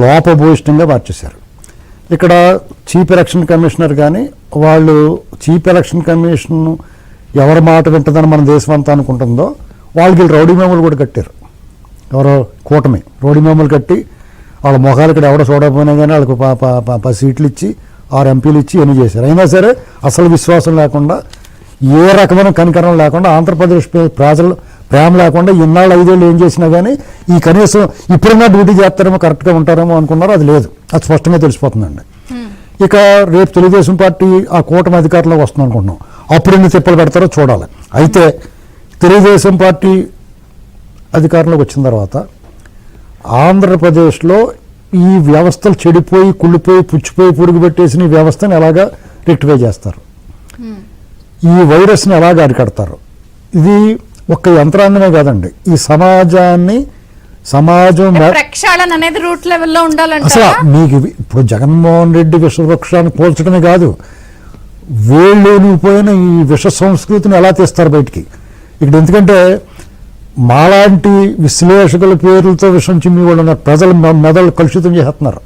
లోపభూయిష్టంగా మార్చేశారు. ఇక్కడ చీఫ్ ఎలక్షన్ కమిషనర్ కానీ వాళ్ళు చీఫ్ ఎలక్షన్ కమిషన్ ఎవరి మాట వింటుందని మన దేశం అంతా అనుకుంటుందో వాళ్ళకి రౌడీ మేమలు కూడా కట్టారు. ఎవరో కూటమి రౌడీ మేమలు కట్టి వాళ్ళ మొఖాలు ఇక్కడ ఎవడో చూడకపోయినా కానీ వాళ్ళకి సీట్లు ఇచ్చి 6 ఎంపీలు ఇచ్చి ఎన్ని చేశారు. అయినా సరే అసలు విశ్వాసం లేకుండా ఏ రకమైన కనికరం లేకుండా ఆంధ్రప్రదేశ్ ప్రజలు ప్రేమ లేకుండా ఇన్నాళ్ళు 5 ఏళ్ళు ఏం చేసినా కానీ ఈ కనీసం ఇప్పుడున్నా డ్యూటీ చేస్తారేమో కరెక్ట్గా ఉంటారేమో అనుకున్నారు. అది లేదు, అది స్పష్టంగా తెలిసిపోతుందండి. ఇక రేపు తెలుగుదేశం పార్టీ ఆ కూటమి అధికారంలోకి వస్తుంది అనుకుంటున్నాం. అప్పుడు ఎన్ని తిప్పలు పెడతారో చూడాలి. అయితే తెలుగుదేశం పార్టీ అధికారంలోకి వచ్చిన తర్వాత ఆంధ్రప్రదేశ్లో ఈ వ్యవస్థలు చెడిపోయి కుళ్ళిపోయి పుచ్చిపోయి పురుగు పెట్టేసిన ఈ వ్యవస్థను ఎలాగా రెక్టిఫై చేస్తారు, ఈ వైరస్ని ఎలాగ అరికడతారు. ఇది ఒక్క యంత్రాంగమే కాదండి, ఈ సమాజం ప్రక్షాళన అనేది రూట్ లెవెల్లో ఉండాలంటే అసలు మీకు ఇప్పుడు జగన్మోహన్ రెడ్డి విషవృక్షాన్ని పోల్చడమే కాదు, వేళ్ళూనిపోయిన ఈ విష సంస్కృతిని ఎలా తీస్తారు బయటికి. ఇక్కడ ఎందుకంటే మాలాంటి విశ్లేషకుల పేర్లతో విషం చిమ్మి వాళ్ళు ఉన్నారు. ప్రజల మెదళ్ళు కలుషితం చేస్తున్నారు.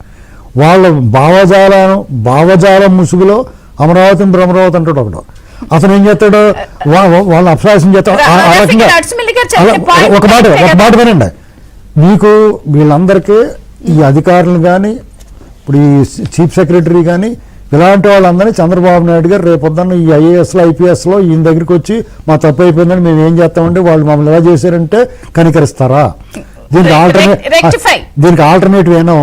వాళ్ళ భావజాలం ముసుగులో అమరావతి బ్రహ్మరావతి అంటాడు ఒకడు. అతను ఏం చేస్తాడు, వాళ్ళని అపహాస్యం చేస్తాడు. ఆ రకంగా ఒక మాట వినండి, మీకు వీళ్ళందరికీ ఈ అధికారులు కానీ ఇప్పుడు ఈ చీఫ్ సెక్రటరీ కానీ ఇలాంటి వాళ్ళందరినీ చంద్రబాబు నాయుడు గారు రేపొద్దున్న ఈ ఐఏఎస్లో ఐపీఎస్లో ఈయన దగ్గరికి వచ్చి మా తప్పు అయిపోయిందని మేము ఏం చేస్తామంటే వాళ్ళు మమ్మల్ని ఎలా చేశారంటే కనికరిస్తారా? దీనికి ఆల్టర్నేటివ్ ఏమైనా ఉందా?